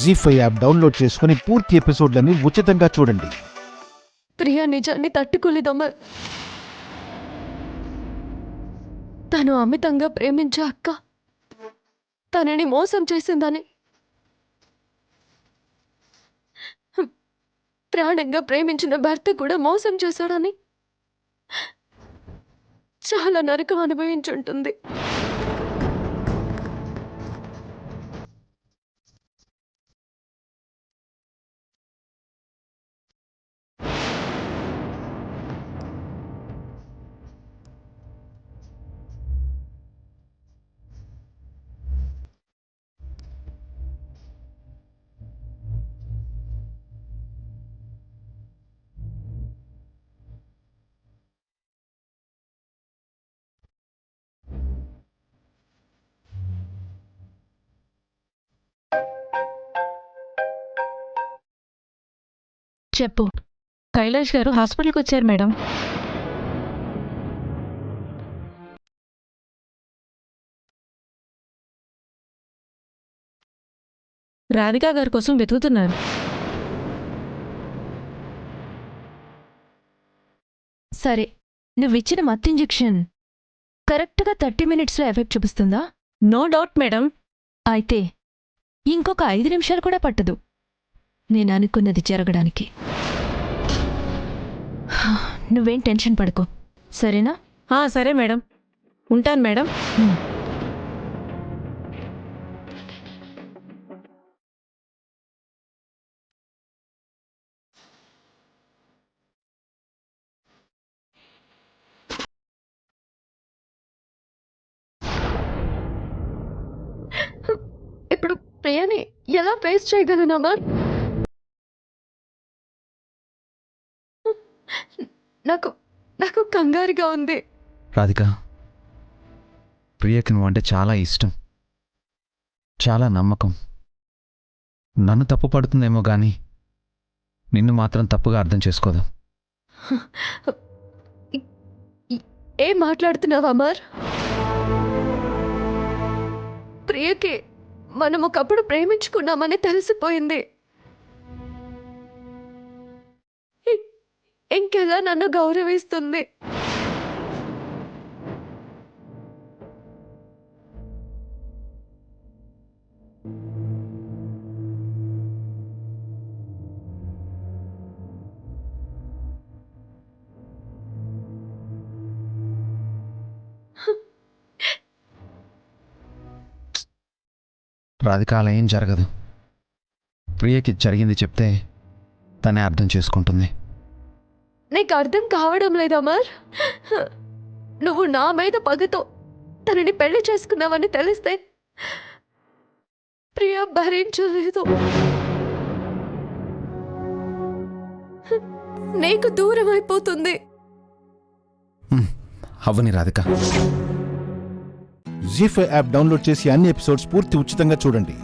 జీ5 app download చేసుకుని పూర్తి ఎపిసోడ్లని ఉచితంగా చూడండి. ప్రియా నిజాన్ని తట్టుకోలేదు అమర్. తను అమితంగా ప్రేమించే అక్క తనని మోసం చేసిందని, ప్రాణంగా ప్రేమించిన భర్త కూడా మోసం చేశాడని చాలా నరకం అనుభవించుంటుంది. చెప్పు. కైలాష్ గారు హాస్పిటల్కి వచ్చారు మేడం. రాధికా గారి కోసం వెతుకుతున్నారు. సరే, నువ్విచ్చిన మత్తు ఇంజెక్షన్ కరెక్ట్గా 30 minutesలో ఎఫెక్ట్ చూపిస్తుందా? No doubt madam. అయితే ఇంకొక 5 నిమిషాలు కూడా పట్టదు నేను అనుకున్నది జరగడానికి. నువ్వేం టెన్షన్ పడుకో, సరేనా? సరే మేడం, ఉంటాను మేడం. ఇప్పుడు ప్రియాని ఎలా ఫేస్ చేయగలనమ్మా? నాకు నాకు కంగారుగా ఉంది. రాధిక, ప్రియకి నువ్వంటే చాలా ఇష్టం, చాలా నమ్మకం. నన్ను తప్పు పడుతుందేమో కానీ నిన్ను మాత్రం తప్పుగా అర్థం చేసుకోదు. ఏం మాట్లాడుతున్నావు అమర్? ప్రియకి మనం ఒకప్పుడు ప్రేమించుకున్నామని తెలిసిపోయింది. ఇంకెలా నన్ను గౌరవిస్తుంది? రాధిక, అలా ఏం జరగదు. ప్రియకి జరిగింది చెప్తే తనే అర్థం చేసుకుంటుంది. నీకు అర్థం కావడం లేదు అమర్. నువ్వు నా మీద పగతో తనని పెళ్లి చేసుకున్నావని తెలిస్తే ప్రియ భరించలేదు. నీకు దూరం అయిపోతుంది. అవ్వని రాధిక. జీ5 యాప్ డౌన్లోడ్ చేసి అన్ని ఎపిసోడ్స్ పూర్తి ఉచితంగా చూడండి.